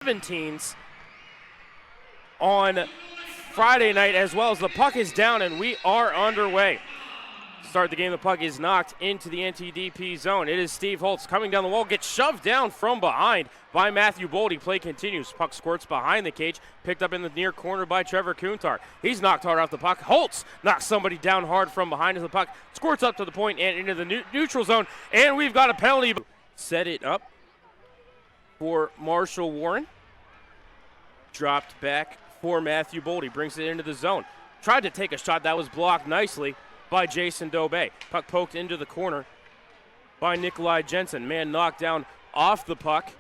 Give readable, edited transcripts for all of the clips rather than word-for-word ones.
17s on Friday night as well, as the puck is down and we are underway. Start the game, the puck is knocked into the NTDP zone. It is Steve Holtz coming down the wall, gets shoved down from behind by Matthew Boldy. Play continues. Puck squirts behind the cage, picked up in the near corner by Trevor Kuntar. He's knocked hard off the puck. Holtz knocks somebody down hard from behind as the puck squirts up to the point and into the neutral zone. And we've got a penalty. Set it up for Marshall Warren. Dropped back for Matthew Boldy. Brings it into the zone. Tried to take a shot that was blocked nicely by Jason Dobé. Puck poked into the corner by Nikolai Jensen. Man knocked down off the puck.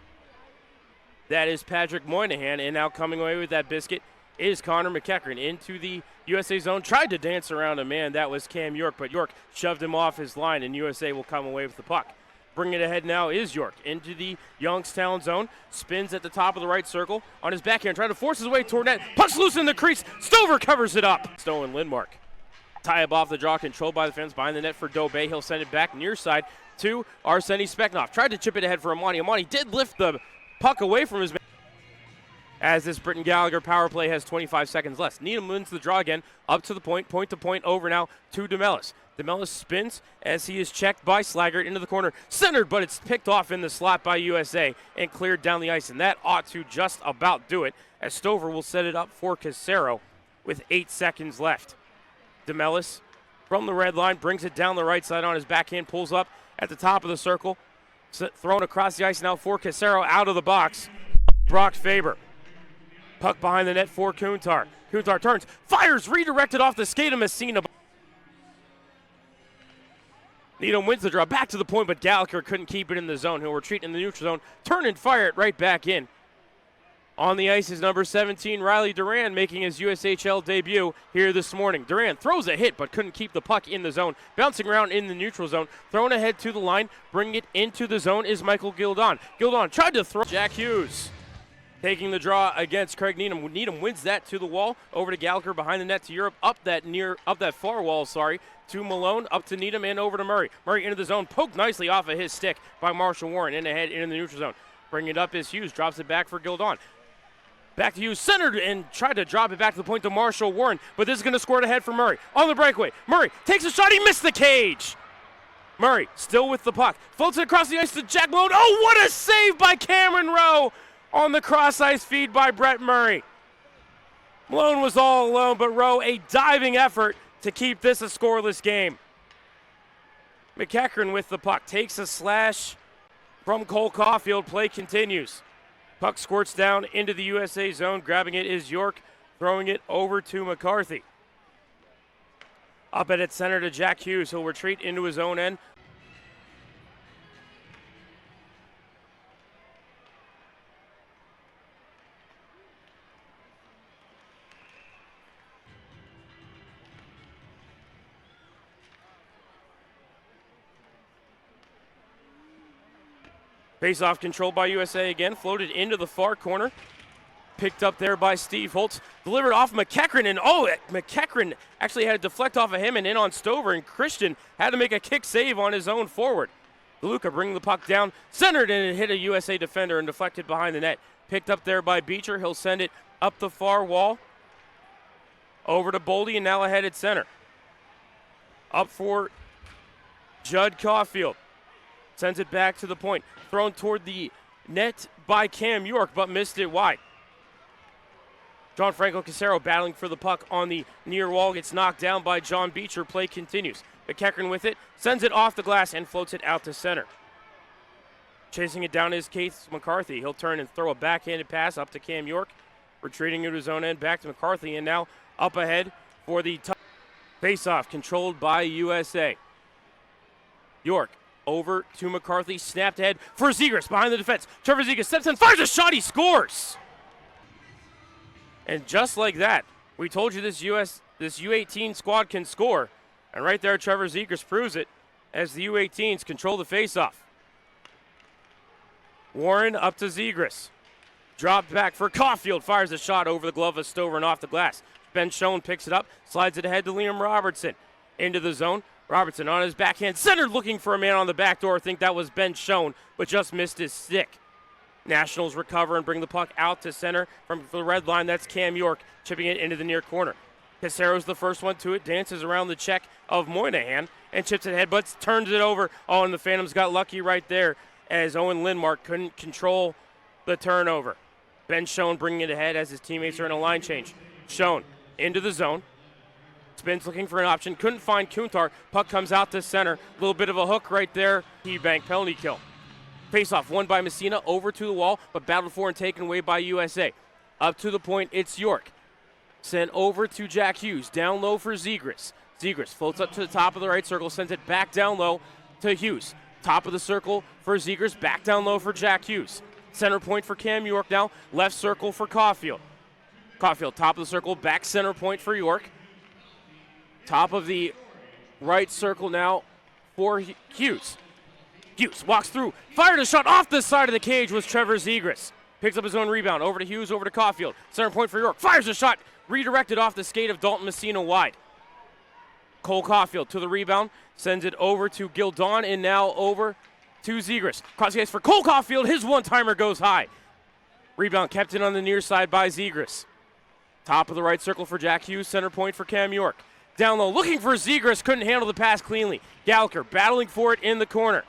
That is Patrick Moynihan, and now coming away with that biscuit is Connor McEachern into the USA zone. Tried to dance around a man, that was Cam York, but York shoved him off his line, and USA will come away with the puck. Bringing it ahead now is York into the Youngstown zone. Spins at the top of the right circle on his backhand, trying to force his way toward net. Puck's loose in the crease. Stover covers it up. Stowe and Lindmark. Tie up off the draw, controlled by the fence, behind the net for Dobé. He'll send it back near side to Arseny Speknov. Tried to chip it ahead for Amani. Amani did lift the puck away from his man. As this Britton Gallagher power play has 25 seconds left. Needham wins the draw again, up to the point to point, over now to DeMellis. DeMellis spins as he is checked by Slaggert into the corner. Centered, but it's picked off in the slot by USA and cleared down the ice, and that ought to just about do it, as Stover will set it up for Casero with 8 seconds left. DeMellis from the red line brings it down the right side on his backhand, pulls up at the top of the circle, thrown across the ice now for Casero, out of the box. Brock Faber. Puck behind the net for Kuntar. Kuntar turns, fires, redirected off the skate of Messina. Needham wins the draw, back to the point, but Gallagher couldn't keep it in the zone. He'll retreat in the neutral zone, turn and fire it right back in. On the ice is number 17, Riley Duran, making his USHL debut here this morning. Duran throws a hit, but couldn't keep the puck in the zone. Bouncing around in the neutral zone, thrown ahead to the line, bringing it into the zone is Michael Gildon. Gildon tried to throw Jack Hughes. Taking the draw against Craig Needham. Needham wins that to the wall, over to Gallagher, behind the net to Europe, up that far wall, to Malone, up to Needham, and over to Murray. Murray into the zone, poked nicely off of his stick by Marshall Warren, in ahead into the neutral zone. Bringing it up is Hughes, drops it back for Gildon. Back to Hughes, centered, and tried to drop it back to the point to Marshall Warren, but this is going to squirt ahead for Murray. On the breakaway, Murray takes a shot, he missed the cage. Murray still with the puck, floats it across the ice to Jack Malone. Oh, what a save by Cameron Rowe on the cross-ice feed by Brett Murray. Malone was all alone, but Rowe, a diving effort to keep this a scoreless game. McEachern with the puck, takes a slash from Cole Caulfield. Play continues. Puck squirts down into the USA zone. Grabbing it is York, throwing it over to McCarthy. Up at its center to Jack Hughes. He'll retreat into his own end. Face-off controlled by USA again, floated into the far corner. Picked up there by Steve Holtz. Delivered off McEachern, and McEachern actually had to deflect off of him and in on Stover, and Christian had to make a kick save on his own forward. DeLuca bringing the puck down, centered, and it hit a USA defender and deflected behind the net. Picked up there by Beecher. He'll send it up the far wall. Over to Boldy, and now ahead at center. Up for Judd Caulfield. Sends it back to the point. Thrown toward the net by Cam York, but missed it wide. John Franco Casero battling for the puck on the near wall. Gets knocked down by John Beecher. Play continues. McEachern with it. Sends it off the glass and floats it out to center. Chasing it down is Keith McCarthy. He'll turn and throw a backhanded pass up to Cam York. Retreating into his own end, back to McCarthy, and now up ahead for the face-off controlled by USA. York over to McCarthy, snapped ahead for Zegras behind the defense. Trevor Zegras steps in, fires a shot, he scores! And just like that, we told you this U18 squad can score. And right there, Trevor Zegras proves it as the U18s control the faceoff. Warren up to Zegras. Dropped back for Caulfield, fires a shot over the glove of Stover and off the glass. Ben Schoen picks it up, slides it ahead to Liam Robertson. Into the zone. Robertson on his backhand, centered, looking for a man on the back door. I think that was Ben Schoen, but just missed his stick. Nationals recover and bring the puck out to center from the red line. That's Cam York chipping it into the near corner. Casero's the first one to it, dances around the check of Moynihan and chips it ahead, but turns it over. Oh, and the Phantoms got lucky right there as Owen Lindmark couldn't control the turnover. Ben Schoen bringing it ahead as his teammates are in a line change. Schoen into the zone. Spins looking for an option. Couldn't find Kuntar. Puck comes out to center. A little bit of a hook right there. Keybank penalty kill. Face-off won by Messina over to the wall, but battled for and taken away by USA. Up to the point, it's York. Sent over to Jack Hughes. Down low for Zegras. Zegras floats up to the top of the right circle, sends it back down low to Hughes. Top of the circle for Zegras, back down low for Jack Hughes. Center point for Cam York now. Left circle for Caulfield. Caulfield, top of the circle, back center point for York. Top of the right circle now for Hughes. Hughes walks through, fired a shot off the side of the cage was Trevor Zegras. Picks up his own rebound, over to Hughes, over to Caulfield. Center point for York, fires a shot, redirected off the skate of Dalton Messina wide. Cole Caulfield to the rebound, sends it over to Gildon, and now over to Zegras. Cross the ice for Cole Caulfield, his one-timer goes high. Rebound kept in on the near side by Zegras. Top of the right circle for Jack Hughes, center point for Cam York. Down low, looking for Zegras, couldn't handle the pass cleanly. Gallagher battling for it in the corner.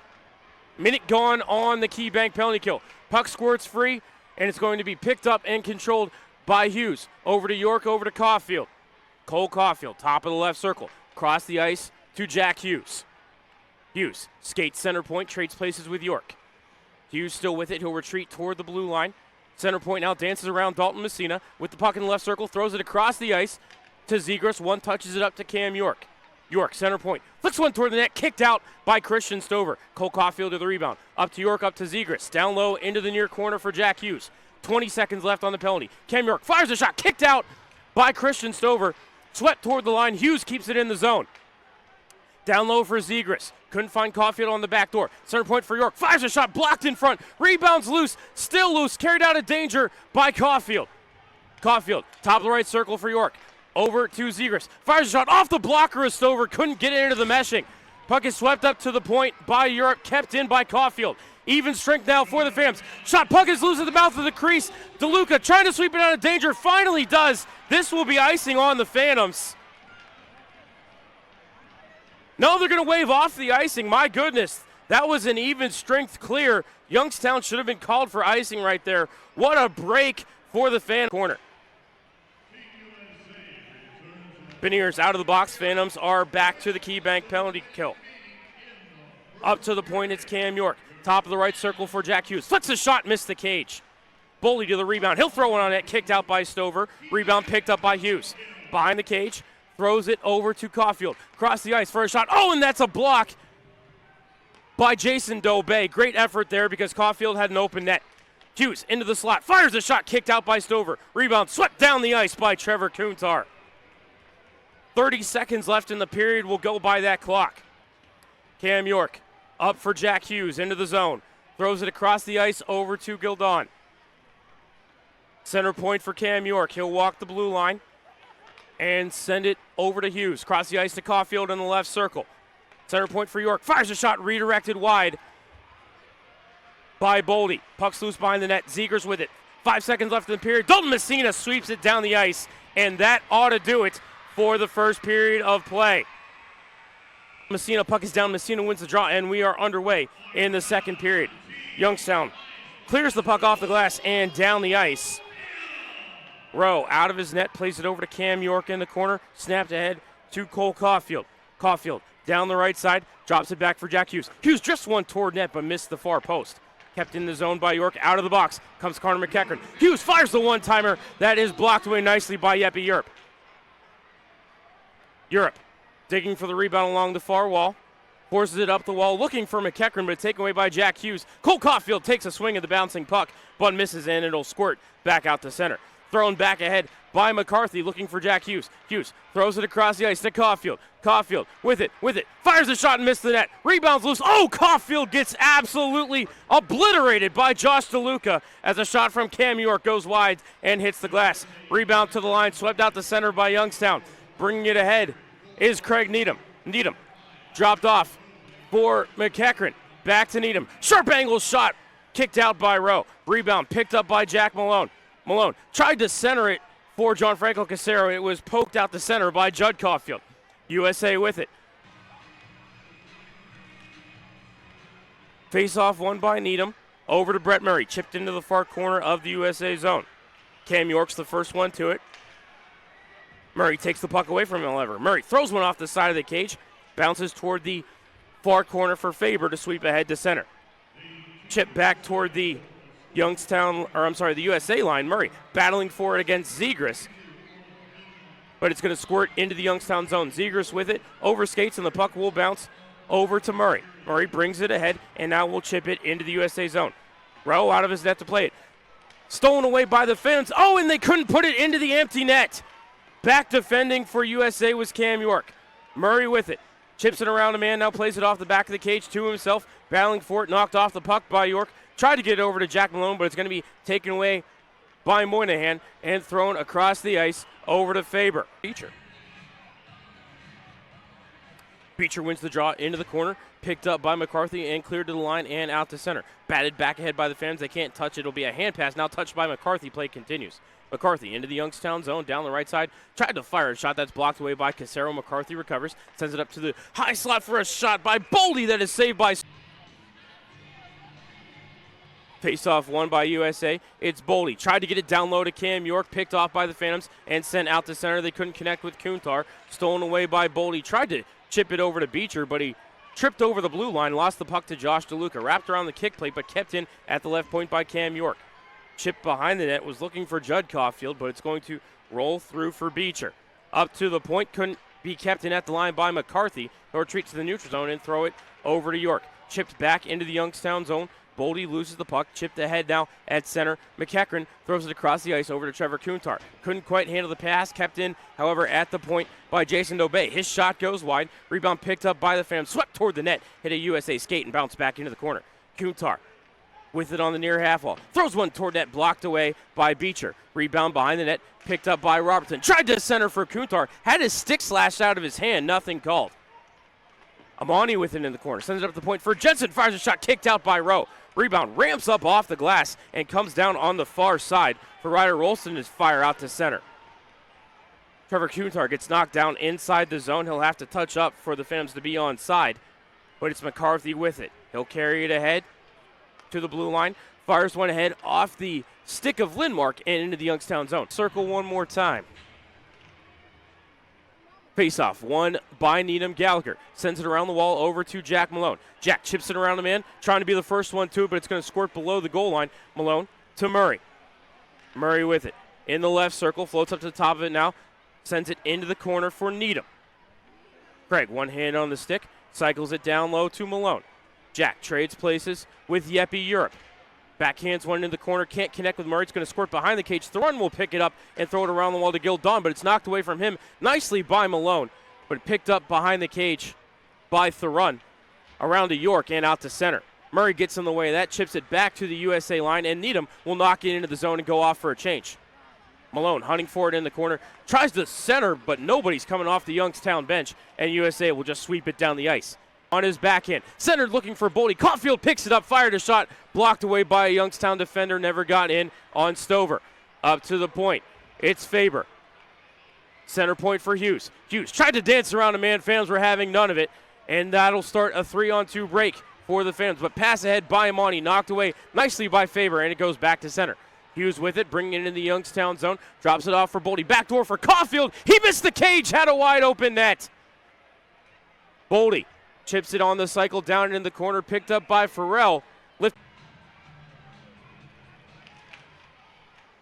Minute gone on the Keybank penalty kill. Puck squirts free, and it's going to be picked up and controlled by Hughes. Over to York, over to Caulfield. Cole Caulfield, top of the left circle. Cross the ice to Jack Hughes. Hughes skates center point, trades places with York. Hughes still with it, he'll retreat toward the blue line. Center point now dances around Dalton Messina with the puck in the left circle, throws it across the ice to Zegras. One touches it up to Cam York. York, center point, flicks one toward the net, kicked out by Christian Stover. Cole Caulfield to the rebound. Up to York, up to Zegras. Down low into the near corner for Jack Hughes. 20 seconds left on the penalty. Cam York fires a shot, kicked out by Christian Stover. Swept toward the line. Hughes keeps it in the zone. Down low for Zegras. Couldn't find Caulfield on the back door. Center point for York. Fires a shot, blocked in front. Rebounds loose, still loose, carried out of danger by Caulfield. Caulfield, top of the right circle for York. Over to Zegras. Fires a shot off the blocker of Stover. Couldn't get it into the meshing. Puck is swept up to the point by Europe, kept in by Caulfield. Even strength now for the Phantoms. Shot, puck is loose at the mouth of the crease. DeLuca trying to sweep it out of danger. Finally does. This will be icing on the Phantoms. No, they're going to wave off the icing. My goodness, that was an even strength clear. Youngstown should have been called for icing right there. What a break for the fan corner. Beniers out of the box. Phantoms are back to the Keybank penalty kill. Up to the point, it's Cam York. Top of the right circle for Jack Hughes. Flicks a shot, missed the cage. Boley to the rebound. He'll throw one on it, kicked out by Stover. Rebound picked up by Hughes. Behind the cage, throws it over to Caulfield. Cross the ice for a shot. Oh, and that's a block by Jason Dobey. Great effort there because Caulfield had an open net. Hughes into the slot. Fires a shot, kicked out by Stover. Rebound swept down the ice by Trevor Kuntar. 30 seconds left in the period. We'll go by that clock. Cam York up for Jack Hughes into the zone. Throws it across the ice over to Gildon. Center point for Cam York. He'll walk the blue line and send it over to Hughes. Cross the ice to Caulfield in the left circle. Center point for York. Fires a shot redirected wide by Boldy. Puck's loose behind the net. Zegers with it. 5 seconds left in the period. Dalton Messina sweeps it down the ice, and that ought to do it for the first period of play. Messina, puck is down. Messina wins the draw, and we are underway in the second period. Youngstown clears the puck off the glass and down the ice. Rowe out of his net, plays it over to Cam York in the corner. Snapped ahead to Cole Caulfield. Caulfield down the right side, drops it back for Jack Hughes. Hughes just one toward net, but missed the far post. Kept in the zone by York. Out of the box comes Connor McEachran. Hughes fires the one-timer. That is blocked away nicely by Yeppe Europe. Europe digging for the rebound along the far wall. Forces it up the wall, looking for McEachran, but taken away by Jack Hughes. Cole Caulfield takes a swing at the bouncing puck, but misses, and it'll squirt back out to center. Thrown back ahead by McCarthy, looking for Jack Hughes. Hughes throws it across the ice to Caulfield. Caulfield with it, fires a shot and missed the net. Rebounds loose. Oh, Caulfield gets absolutely obliterated by Josh DeLuca as a shot from Cam York goes wide and hits the glass. Rebound to the line, swept out the center by Youngstown. Bringing it ahead is Craig Needham. Needham dropped off for McEachran. Back to Needham. Sharp angle shot kicked out by Rowe. Rebound picked up by Jack Malone. Malone tried to center it for Gianfranco Casero. It was poked out the center by Judd Caulfield. USA with it. Face-off won by Needham. Over to Brett Murray. Chipped into the far corner of the USA zone. Cam York's the first one to it. Murray takes the puck away from him, however. Murray throws one off the side of the cage. Bounces toward the far corner for Faber to sweep ahead to center. Chip back toward the the USA line. Murray battling for it against Zegras. But it's going to squirt into the Youngstown zone. Zegras with it, overskates, and the puck will bounce over to Murray. Murray brings it ahead, and now will chip it into the USA zone. Rowe out of his net to play it. Stolen away by the Phantoms. Oh, and they couldn't put it into the empty net. Back defending for USA was Cam York. Murray with it. Chips it around a man, now plays it off the back of the cage to himself. Battling for it, knocked off the puck by York. Tried to get it over to Jack Malone, but it's going to be taken away by Moynihan and thrown across the ice over to Faber. Beecher wins the draw into the corner, picked up by McCarthy and cleared to the line and out to center. Batted back ahead by the Phantoms. They can't touch it. It'll be a hand pass. Now touched by McCarthy. Play continues. McCarthy into the Youngstown zone, down the right side. Tried to fire a shot that's blocked away by Casero. McCarthy recovers, sends it up to the high slot for a shot by Boldy that is saved by... Face-off won by USA. It's Boldy. Tried to get it down low to Cam York, picked off by the Phantoms and sent out to center. They couldn't connect with Kuntar. Stolen away by Boldy. Tried to chip it over to Beecher, but he tripped over the blue line, lost the puck to Josh DeLuca. Wrapped around the kick plate, but kept in at the left point by Cam York. Chip behind the net, was looking for Judd Caulfield, but it's going to roll through for Beecher. Up to the point, couldn't be kept in at the line by McCarthy. He'll retreat to the neutral zone and throw it over to York. Chipped back into the Youngstown zone. Boldy loses the puck, chipped ahead now at center. McEachran throws it across the ice over to Trevor Kuntar. Couldn't quite handle the pass, kept in, however, at the point by Jason Dobay. His shot goes wide. Rebound picked up by the Phantoms, swept toward the net, hit a USA skate and bounced back into the corner. Kuntar with it on the near half wall. Throws one toward net, blocked away by Beecher. Rebound behind the net, picked up by Robertson. Tried to center for Kuntar, had his stick slashed out of his hand, nothing called. Amani with it in the corner, sends it up the point for Jensen, fires a shot, kicked out by Rowe. Rebound ramps up off the glass and comes down on the far side for Ryder Rolston to fire out to center. Trevor Kuntar gets knocked down inside the zone. He'll have to touch up for the Phantoms to be onside, but it's McCarthy with it. He'll carry it ahead to the blue line, fires one ahead off the stick of Lindmark and into the Youngstown zone. Circle one more time. Face-off won by Needham. Gallagher sends it around the wall over to Jack Malone. Jack chips it around the man, trying to be the first one to it, but it's going to squirt below the goal line. Malone to Murray. Murray with it in the left circle, floats up to the top of it now, sends it into the corner for Needham. Craig, one hand on the stick, cycles it down low to Malone. Jack trades places with Yeppe Europe. Backhands one into the corner, can't connect with Murray. It's going to squirt behind the cage. Thrun will pick it up and throw it around the wall to Gil Dawn, but it's knocked away from him nicely by Malone, but picked up behind the cage by Thrun around to York and out to center. Murray gets in the way of that, chips it back to the USA line, and Needham will knock it into the zone and go off for a change. Malone hunting for it in the corner, tries to center, but nobody's coming off the Youngstown bench, and USA will just sweep it down the ice. On his backhand, centered looking for Boldy. Caulfield picks it up, fired a shot, blocked away by a Youngstown defender, never got in on Stover. Up to the point, it's Faber. Center point for Hughes. Hughes tried to dance around a man, Phantoms were having none of it, and that'll start a 3-on-2 break for the Phantoms. But pass ahead by Amani, knocked away nicely by Faber, and it goes back to center. Hughes with it, bringing it into the Youngstown zone, drops it off for Boldy. Backdoor for Caulfield, he missed the cage, had a wide open net. Boldy chips it on the cycle, down in the corner, picked up by Farrell.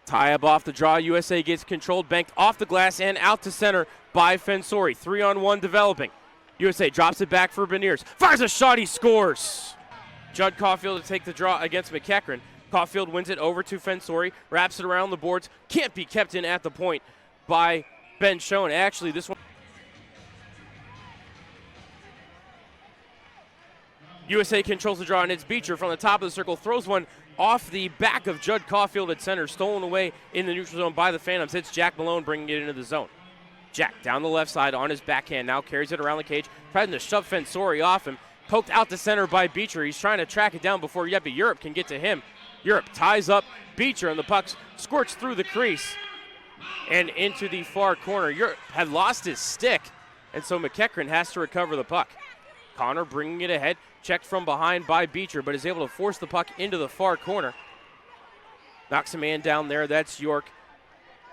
Tie up off the draw, USA gets controlled, banked off the glass and out to center by Fensori. 3-on-1 developing. USA drops it back for Beniers. Fires a shot, he scores. Judd Caulfield to take the draw against McEachran. Caulfield wins it over to Fensori, wraps it around the boards. Can't be kept in at the point by Ben Schoen. Actually, this one. USA controls the draw, and it's Beecher from the top of the circle, throws one off the back of Judd Caulfield at center, stolen away in the neutral zone by the Phantoms. It's Jack Malone bringing it into the zone. Jack down the left side on his backhand, now carries it around the cage, trying to shove Fensori off him, Poked out to center by Beecher. He's trying to track it down before Yeppe Europe can get to him. Europe ties up Beecher, and the puck squirts through the crease and into the far corner. Europe had lost his stick, and so McEachran has to recover the puck. Connor bringing it ahead, checked from behind by Beecher, but is able to force the puck into the far corner. Knocks a man down there. That's York.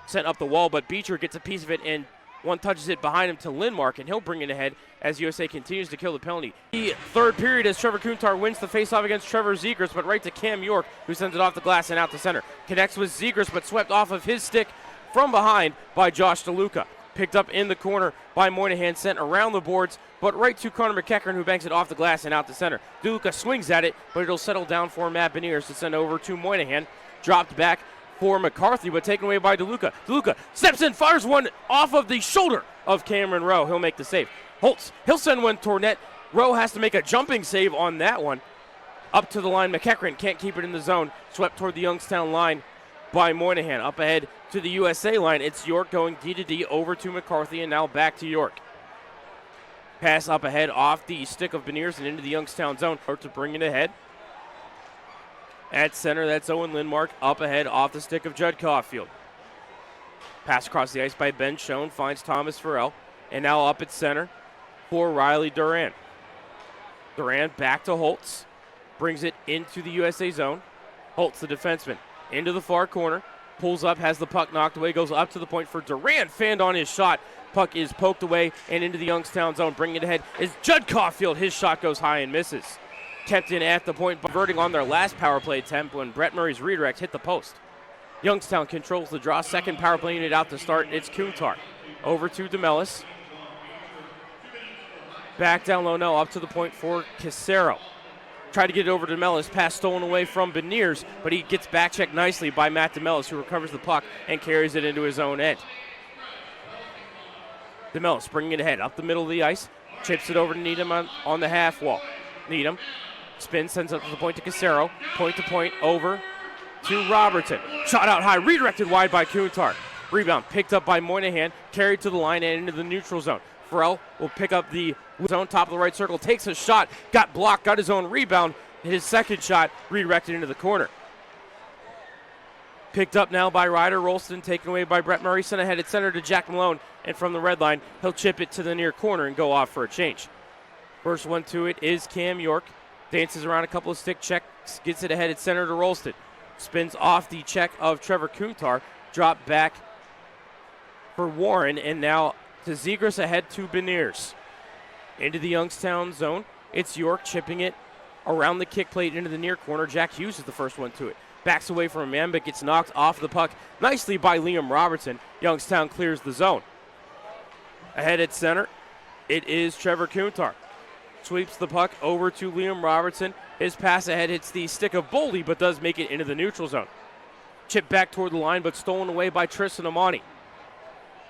Sent up the wall, but Beecher gets a piece of it and one touches it behind him to Lindmark, and he'll bring it ahead as USA continues to kill the penalty. The third period as Trevor Kuntar wins the faceoff against Trevor Zegers, but right to Cam York, who sends it off the glass and out to center. Connects with Zegers, but swept off of his stick from behind by Josh DeLuca. Picked up in the corner by Moynihan, sent around the boards, but right to Connor McEachran, who banks it off the glass and out to center. DeLuca swings at it, but it'll settle down for Matt Beniers to send over to Moynihan. Dropped back for McCarthy, but taken away by DeLuca. DeLuca steps in, fires one off of the shoulder of Cameron Rowe. He'll make the save. Holtz, he'll send one toward net. Rowe has to make a jumping save on that one. Up to the line, McEachran can't keep it in the zone. Swept toward the Youngstown line by Moynihan. Up ahead to the USA line, it's York going D-to-D over to McCarthy, and now back to York. Pass up ahead off the stick of Beniers and into the Youngstown zone to bring it ahead. At center, that's Owen Lindmark, up ahead off the stick of Judd Caulfield. Pass across the ice by Ben Schoen, finds Thomas Farrell, and now up at center for Riley Duran. Duran back to Holtz, brings it into the USA zone. Holtz, the defenseman, into the far corner, pulls up, has the puck knocked away, goes up to the point for Duran, fanned on his shot. Puck is poked away and into the Youngstown zone. Bringing it ahead is Judd Caulfield. His shot goes high and misses. Kept in at the point, converting on their last power play attempt when Brett Murray's redirect hit the post. Youngstown controls the draw. Second power play unit out to start. It's Kuntar. Over to DeMellis. Back down low now, up to the point for Casero. Tried to get it over to DeMellis. Pass stolen away from Beniers, but he gets back checked nicely by Matt DeMellis, who recovers the puck and carries it into his own end. DeMellis bringing it ahead, up the middle of the ice. Chips it over to Needham on the half wall. Needham spin, sends up to the point to Casero. Point to point over to Robertson. Shot out high, redirected wide by Kuntar. Rebound picked up by Moynihan, carried to the line and into the neutral zone. Farrell will pick up the zone, top of the right circle, takes a shot, got blocked, got his own rebound. His second shot redirected into the corner. Picked up now by Ryder Rolston, taken away by Brett Murray, sent ahead at center to Jack Malone, and from the red line, he'll chip it to the near corner and go off for a change. First one to it is Cam York. Dances around a couple of stick checks, gets it ahead at center to Rolston. Spins off the check of Trevor Kuntar, drop back for Warren, and now to Zegers ahead to Beniers. Into the Youngstown zone, it's York chipping it around the kick plate into the near corner. Jack Hughes is the first one to it. Backs away from a man, but gets knocked off the puck nicely by Liam Robertson. Youngstown clears the zone. Ahead at center, it is Trevor Kuntar. Sweeps the puck over to Liam Robertson. His pass ahead hits the stick of Boldy, but does make it into the neutral zone. Chipped back toward the line, but stolen away by Tristan Amani.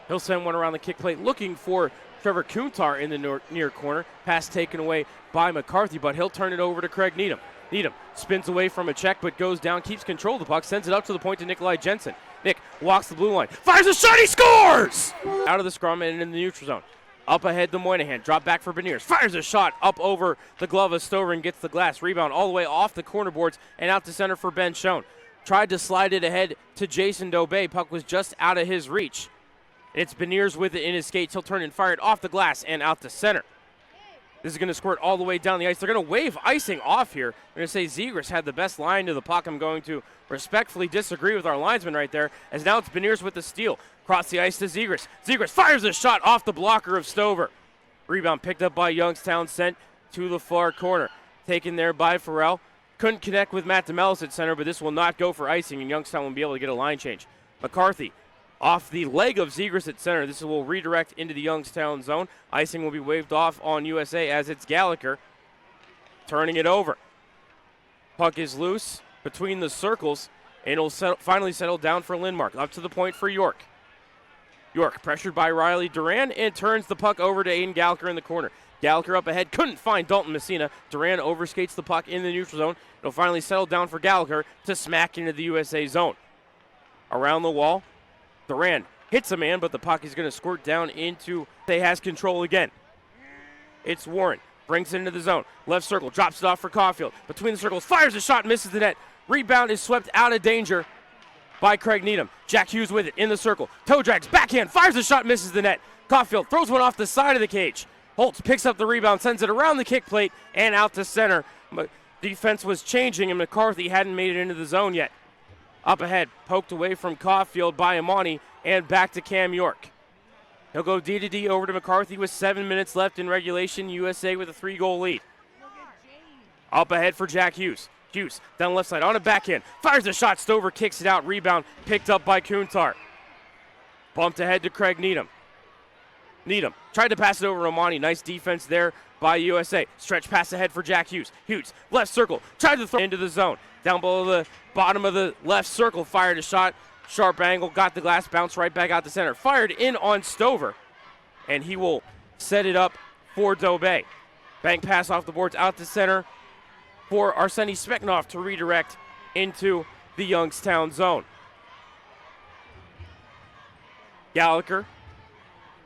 He'll send one around the kick plate, looking for Trevor Kuntar in the near corner. Pass taken away by McCarthy, but he'll turn it over to Craig Needham. Needham spins away from a check, but goes down, keeps control of the puck, sends it up to the point to Nikolai Jensen. Nick walks the blue line, fires a shot, he scores! Out of the scrum and in the neutral zone. Up ahead to Moynihan, drop back for Beniers, fires a shot up over the glove of Stover and gets the glass. Rebound all the way off the corner boards and out to center for Ben Schoen. Tried to slide it ahead to Jason Dobey. Puck was just out of his reach. It's Beniers with it in his skates. He'll turn and fire it off the glass and out to center. This is going to squirt all the way down the ice. They're going to wave icing off here. They're going to say Zegers had the best line to the puck. I'm going to respectfully disagree with our linesman right there, as now it's Beniers with the steal. Cross the ice to Zegers. Zegers fires a shot off the blocker of Stover. Rebound picked up by Youngstown, sent to the far corner. Taken there by Farrell. Couldn't connect with Matt DeMellis at center, but this will not go for icing, and Youngstown will be able to get a line change. McCarthy off the leg of Zegers at center. This will redirect into the Youngstown zone. Icing will be waved off on USA as it's Gallagher turning it over. Puck is loose between the circles, and it'll finally settle down for Lindmark. Up to the point for York. York pressured by Riley Duran and turns the puck over to Aiden Gallagher in the corner. Gallagher up ahead, couldn't find Dalton Messina. Duran overskates the puck in the neutral zone. It'll finally settle down for Gallagher to smack into the USA zone. Around the wall, Duran hits a man, but the puck is going to squirt down into, they has control again. It's Warren. brings it into the zone. Left circle, drops it off for Caulfield. Between the circles, fires a shot, misses the net. Rebound is swept out of danger by Craig Needham. Jack Hughes with it in the circle. Toe drags, backhand, fires a shot, misses the net. Caulfield throws one off the side of the cage. Holtz picks up the rebound, sends it around the kick plate and out to center. But defense was changing and McCarthy hadn't made it into the zone yet. Up ahead, poked away from Caulfield by Amani and back to Cam York. He'll go D to D over to McCarthy with 7 minutes left in regulation. USA with a 3-goal lead. Up ahead for Jack Hughes. Hughes down left side on a backhand. Fires a shot. Stover kicks it out. Rebound picked up by Kuntar. Bumped ahead to Craig Needham. Needham tried to pass it over to Amani. Nice defense there by USA. Stretch pass ahead for Jack Hughes. Hughes, left circle. Tried to throw into the zone. Down below the bottom of the left circle. Fired a shot. Sharp angle, got the glass, bounced right back out to center. Fired in on Stover, and he will set it up for Dobay. Bank pass off the boards out to center for Arseny Smeknov to redirect into the Youngstown zone. Gallagher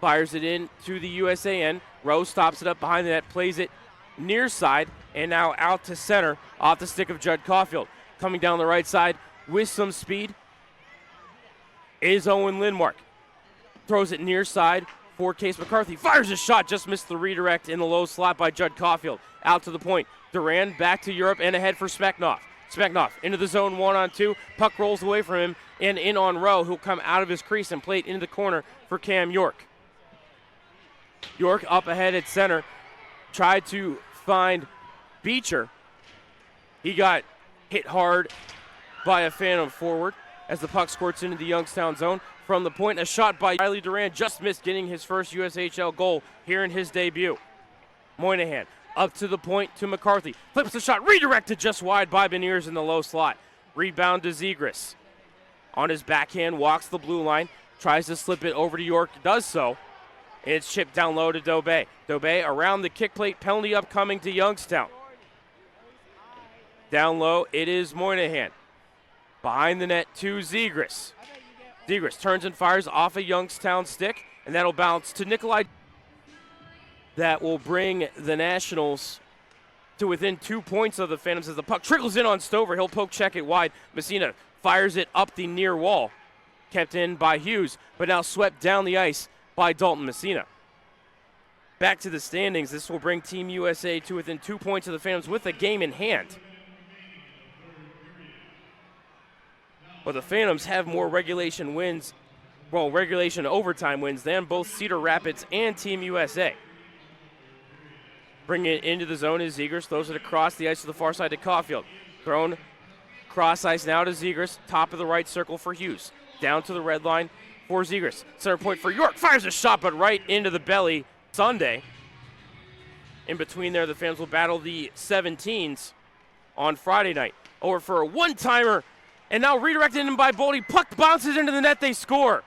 fires it in to the USA end. Rowe stops it up behind the net, plays it near side, and now out to center off the stick of Judd Caulfield. Coming down the right side with some speed is Owen Lindmark. Throws it near side for Case McCarthy. Fires a shot, just missed the redirect in the low slot by Judd Caulfield. Out to the point. Duran back to Europe and ahead for Smeknov. Smeknov into the zone 1-on-2. Puck rolls away from him and in on Rowe, who'll come out of his crease and play it into the corner for Cam York. York up ahead at center. Tried to find Beecher. He got hit hard by a Phantom forward as the puck squirts into the Youngstown zone. From the point, a shot by Riley Duran just missed getting his first USHL goal here in his debut. Moynihan up to the point to McCarthy. Flips the shot, redirected just wide by Beniers in the low slot. Rebound to Zegras. On his backhand, walks the blue line, tries to slip it over to York, does so. It's chipped down low to Dobay. Dobay around the kick plate, penalty upcoming to Youngstown. Down low, it is Moynihan. Behind the net to Zegras. Zegras turns and fires off a Youngstown stick, and that'll bounce to Nikolai. That will bring the Nationals to within 2 points of the Phantoms as the puck trickles in on Stover. He'll poke check it wide. Messina fires it up the near wall. Kept in by Hughes, but now swept down the ice by Dalton Messina. Back to the standings. This will bring Team USA to within 2 points of the Phantoms with a game in hand. But the Phantoms have more regulation overtime wins than both Cedar Rapids and Team USA. Bringing it into the zone is Zegras, throws it across the ice to the far side to Caulfield. Thrown cross ice now to Zegras, top of the right circle for Hughes. Down to the red line for Zegras. Center point for York, fires a shot, but right into the belly. Sunday. In between there, the Phantoms will battle the 17s on Friday night. Over for a one-timer. And now redirected in by Boldy. Puck bounces into the net. They score.